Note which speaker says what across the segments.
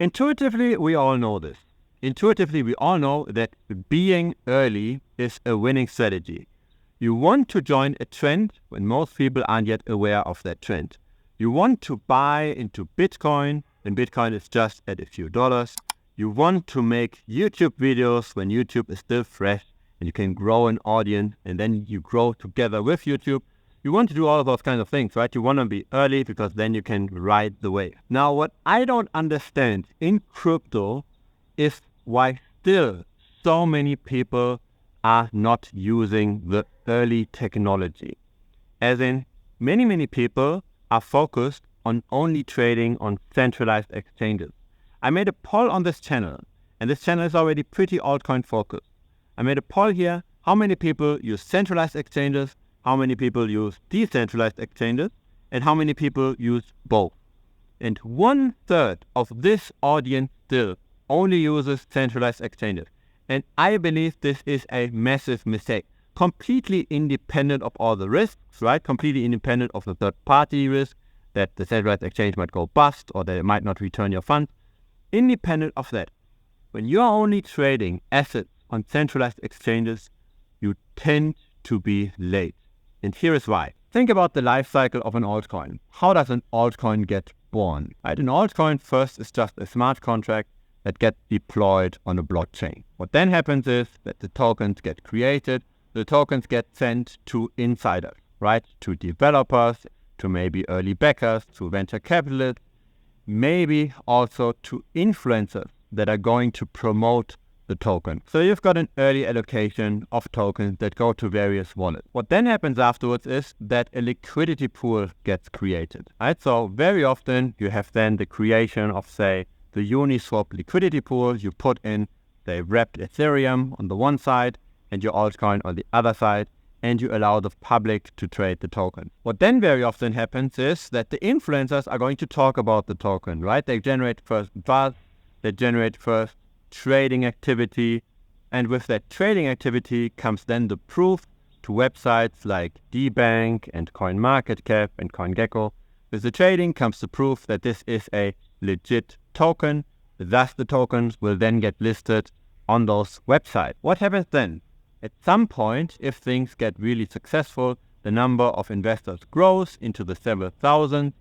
Speaker 1: Intuitively, we all know this. Intuitively, we all know that being early is a winning strategy. You want to join a trend when most people aren't yet aware of that trend. You want to buy into Bitcoin when Bitcoin is just at a few dollars. You want to make YouTube videos when YouTube is still fresh and you can grow an audience and then you grow together with YouTube. You want to do all of those kinds of things, right? You want to be early because then you can ride the wave. Now, what I don't understand in crypto is why still so many people are not using the early technology. As in, many people are focused on only trading on centralized exchanges. I made a poll on this channel, and this channel is already pretty altcoin focused. I made a poll here, how many people use centralized exchanges, how many people use decentralized exchanges, and how many people use both. And 1/3 of this audience still only uses centralized exchanges. And I believe this is a massive mistake. Completely independent of all the risks, right? Completely independent of the third-party risk that the centralized exchange might go bust or that it might not return your funds. Independent of that, when you're only trading assets on centralized exchanges, you tend to be late. And here is why. Think about the life cycle of an altcoin. How does an altcoin get born? Right? An altcoin first is just a smart contract that gets deployed on a blockchain. What then happens is that the tokens get created, the tokens get sent to insiders, right? To developers, to maybe early backers, to venture capitalists, maybe also to influencers that are going to promote the token. So you've got an early allocation of tokens that go to various wallets. What then happens afterwards is that a liquidity pool gets created, right? So very often you have then the creation of, say, the Uniswap liquidity pool. You put in the wrapped Ethereum on the one side and your altcoin on the other side, and you allow the public to trade the token. What then very often happens is that the influencers are going to talk about the token, right? They generate first buzz, they generate first trading activity, and with that trading activity comes then the proof to websites like DBank and CoinMarketCap and CoinGecko. With the trading comes the proof that this is a legit token, thus the tokens will then get listed on those websites. What happens then? At some point, if things get really successful, the number of investors grows into the several thousands,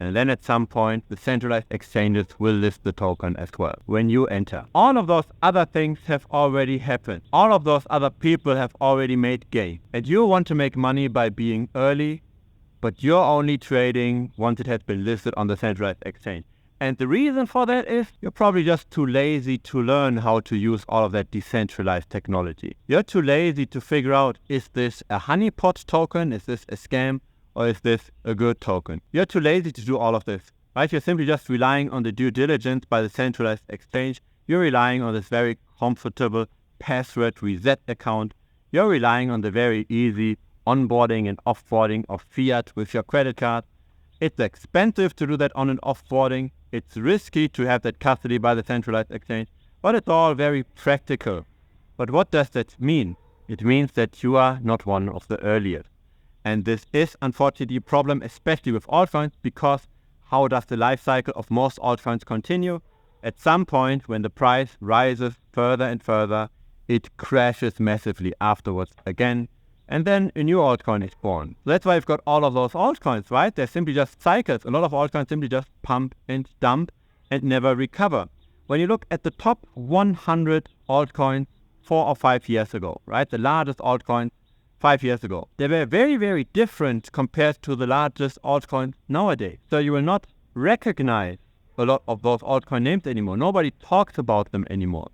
Speaker 1: and then at some point, the centralized exchanges will list the token as well when you enter. All of those other things have already happened. All of those other people have already made gain. And you want to make money by being early, but you're only trading once it has been listed on the centralized exchange. And the reason for that is you're probably just too lazy to learn how to use all of that decentralized technology. You're too lazy to figure out, is this a honeypot token? Is this a scam? Or is this a good token? You're too lazy to do all of this, right? You're simply just relying on the due diligence by the centralized exchange. You're relying on this very comfortable password reset account. You're relying on the very easy onboarding and offboarding of fiat with your credit card. It's expensive to do that on and offboarding. It's risky to have that custody by the centralized exchange, but it's all very practical. But what does that mean? It means that you are not one of the earliest. And this is unfortunately a problem, especially with altcoins, because how does the life cycle of most altcoins continue? At some point, when the price rises further and further, it crashes massively afterwards again, and then a new altcoin is born. That's why we've got all of those altcoins, right? They're simply just cycles. A lot of altcoins simply just pump and dump and never recover. When you look at the top 100 altcoins 4 or 5 years ago, right? The largest altcoins 5 years ago. They were very different compared to the largest altcoins nowadays. So you will not recognize a lot of those altcoin names anymore. Nobody talks about them anymore.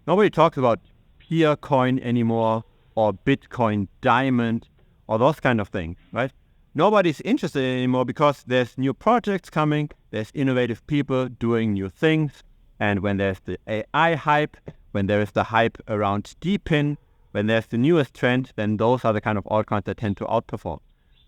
Speaker 1: Nobody talks about Peercoin anymore or Bitcoin Diamond or those kind of things, right? Nobody's interested anymore because there's new projects coming, there's innovative people doing new things, and when there's the AI hype, when there is the hype around DePIN, when there's the newest trend, then those are the kind of altcoins that tend to outperform.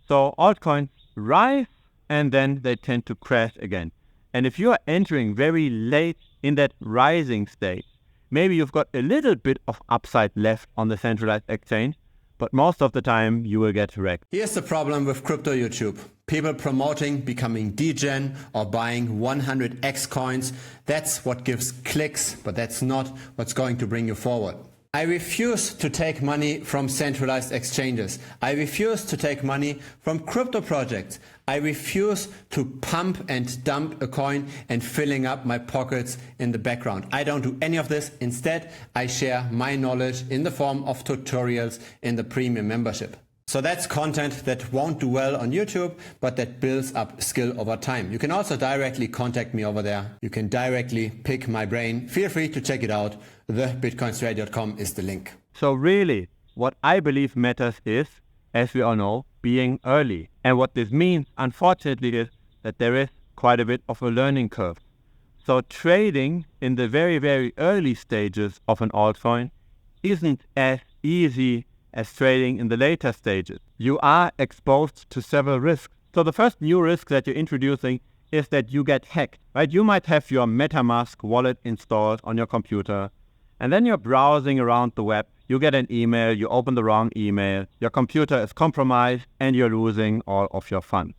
Speaker 1: So altcoins rise and then they tend to crash again. And if you are entering very late in that rising state, maybe you've got a little bit of upside left on the centralized exchange, but most of the time you will get wrecked.
Speaker 2: Here's the problem with crypto YouTube. People promoting becoming degen or buying 100x coins. That's what gives clicks, but that's not what's going to bring you forward. I refuse to take money from centralized exchanges. I refuse to take money from crypto projects. I refuse to pump and dump a coin and filling up my pockets in the background. I don't do any of this. Instead, I share my knowledge in the form of tutorials in the premium membership. So that's content that won't do well on YouTube, but that builds up skill over time. You can also directly contact me over there. You can directly pick my brain. Feel free to check it out. TheBitcoinStrategy.com is the link.
Speaker 1: So really, what I believe matters is, as we all know, being early. And what this means, unfortunately, is that there is quite a bit of a learning curve. So trading in the very, very early stages of an altcoin isn't as easy as trading in the later stages. You are exposed to several risks. So the first new risk that you're introducing is that you get hacked, right? You might have your MetaMask wallet installed on your computer, and then you're browsing around the web, you get an email, you open the wrong email, your computer is compromised, and you're losing all of your funds.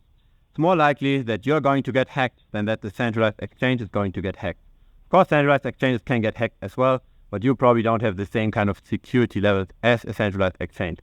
Speaker 1: It's more likely that you're going to get hacked than that the centralized exchange is going to get hacked. Of course, centralized exchanges can get hacked as well, but you probably don't have the same kind of security levels as a centralized exchange.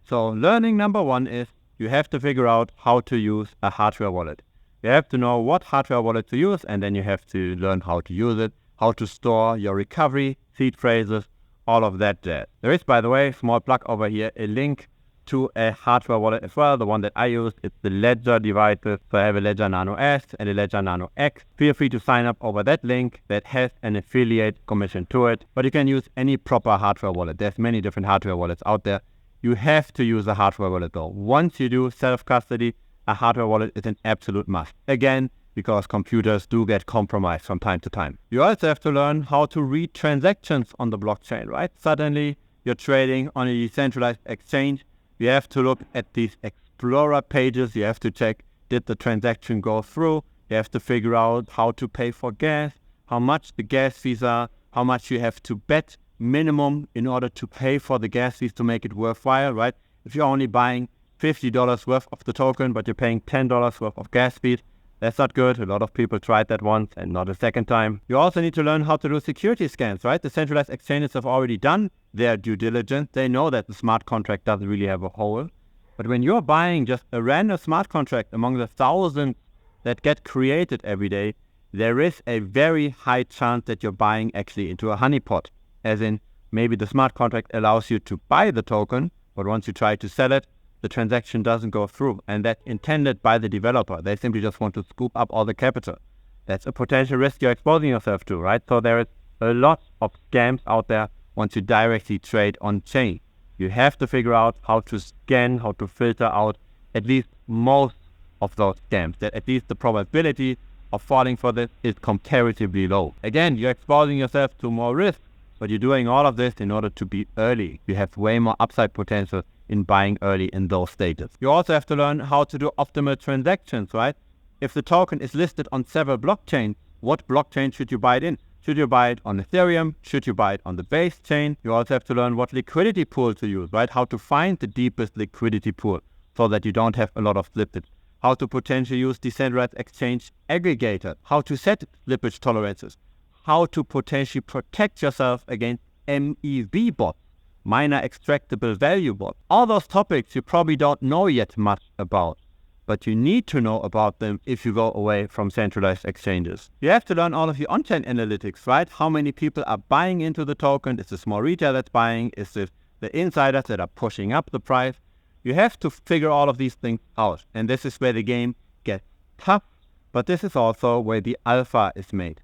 Speaker 1: So learning number one is you have to figure out how to use a hardware wallet. You have to know what hardware wallet to use, and then you have to learn how to use it, how to store your recovery, seed phrases, all of that there. There is, by the way, small plug over here, a link to a hardware wallet as well. The one that I use, it's the Ledger devices. So I have a Ledger Nano S and a Ledger Nano X. Feel free to sign up over that link that has an affiliate commission to it. But you can use any proper hardware wallet. There's many different hardware wallets out there. You have to use a hardware wallet though. Once you do self-custody, a hardware wallet is an absolute must. Again, because computers do get compromised from time to time. You also have to learn how to read transactions on the blockchain, right? Suddenly, you're trading on a decentralized exchange. You have to look at these Explorer pages. You have to check, did the transaction go through? You have to figure out how to pay for gas, how much the gas fees are, how much you have to bet minimum in order to pay for the gas fees to make it worthwhile, right? If you're only buying $50 worth of the token, but you're paying $10 worth of gas fees, that's not good. A lot of people tried that once and not a second time. You also need to learn how to do security scans, right? The centralized exchanges have already done their due diligence. They know that the smart contract doesn't really have a hole. But when you're buying just a random smart contract among the thousands that get created every day, there is a very high chance that you're buying actually into a honeypot. As in, maybe the smart contract allows you to buy the token, but once you try to sell it, the transaction doesn't go through, and that's intended by the developer. They simply just want to scoop up all the capital. That's a potential risk you're exposing yourself to, right? So there is a lot of scams out there once you directly trade on chain. You have to figure out how to scan, how to filter out at least most of those scams, that at least the probability of falling for this is comparatively low. Again, you're exposing yourself to more risk, but you're doing all of this in order to be early. You have way more upside potential in buying early in those stages. You also have to learn how to do optimal transactions, right? If the token is listed on several blockchains, what blockchain should you buy it in? Should you buy it on Ethereum? Should you buy it on the base chain? You also have to learn what liquidity pool to use, right? How to find the deepest liquidity pool so that you don't have a lot of slippage. How to potentially use decentralized exchange aggregator. How to set slippage tolerances. How to potentially protect yourself against MEV bots, miner extractable value bot. All those topics you probably don't know yet much about, but you need to know about them if you go away from centralized exchanges. You have to learn all of your on-chain analytics, right? How many people are buying into the token? Is it small retail that's buying? Is it the insiders that are pushing up the price? You have to figure all of these things out, and this is where the game gets tough, but this is also where the alpha is made.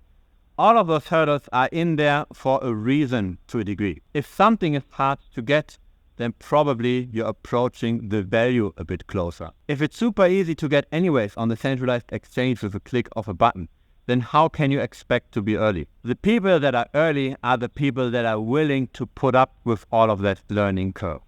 Speaker 1: All of those hurdles are in there for a reason to a degree. If something is hard to get, then probably you're approaching the value a bit closer. If it's super easy to get anyways on the centralized exchange with a click of a button, then how can you expect to be early? The people that are early are the people that are willing to put up with all of that learning curve.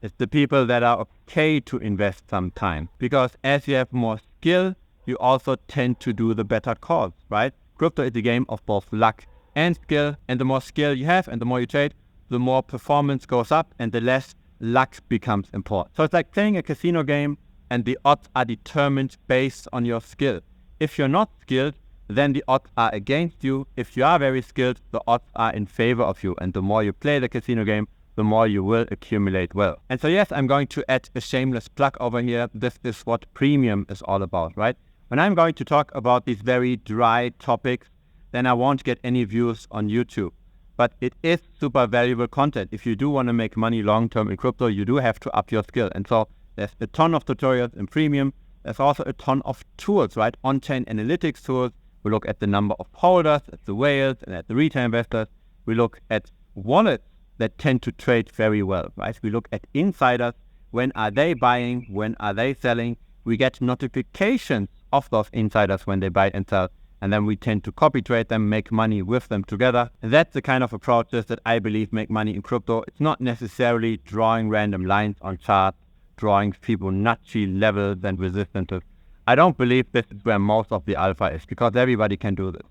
Speaker 1: It's the people that are okay to invest some time, because as you have more skill, you also tend to do the better calls, right? Crypto is a game of both luck and skill, and the more skill you have and the more you trade, the more performance goes up and the less luck becomes important. So it's like playing a casino game and the odds are determined based on your skill. If you're not skilled, then the odds are against you. If you are very skilled, the odds are in favor of you. And the more you play the casino game, the more you will accumulate wealth. And so yes, I'm going to add a shameless plug over here. This is what premium is all about, right? When I'm going to talk about these very dry topics, then I won't get any views on YouTube. But it is super valuable content. If you do want to make money long-term in crypto, you do have to up your skill. And so there's a ton of tutorials in premium. There's also a ton of tools, right? On-chain analytics tools. We look at the number of holders, at the whales, and at the retail investors. We look at wallets that tend to trade very well, right? We look at insiders. When are they buying? When are they selling? We get notifications of those insiders when they buy and sell. And then we tend to copy trade them, make money with them together. And that's the kind of approaches that I believe make money in crypto. It's not necessarily drawing random lines on charts, drawing Fibonacci levels and resistances. I don't believe this is where most of the alpha is, because everybody can do this.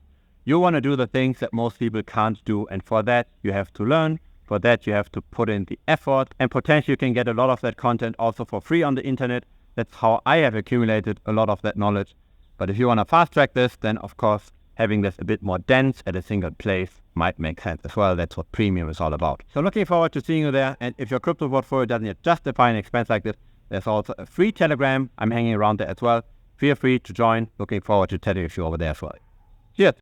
Speaker 1: You want to do the things that most people can't do, and for that you have to learn. For that you have to put in the effort, and potentially you can get a lot of that content also for free on the internet. That's how I have accumulated a lot of that knowledge. But if you want to fast track this, then of course having this a bit more dense at a single place might make sense as well. That's what premium is all about. So looking forward to seeing you there. And if your crypto portfolio doesn't justify an expense like this, there's also a free Telegram. I'm hanging around there as well. Feel free to join. Looking forward to chatting with you over there as well. Cheers.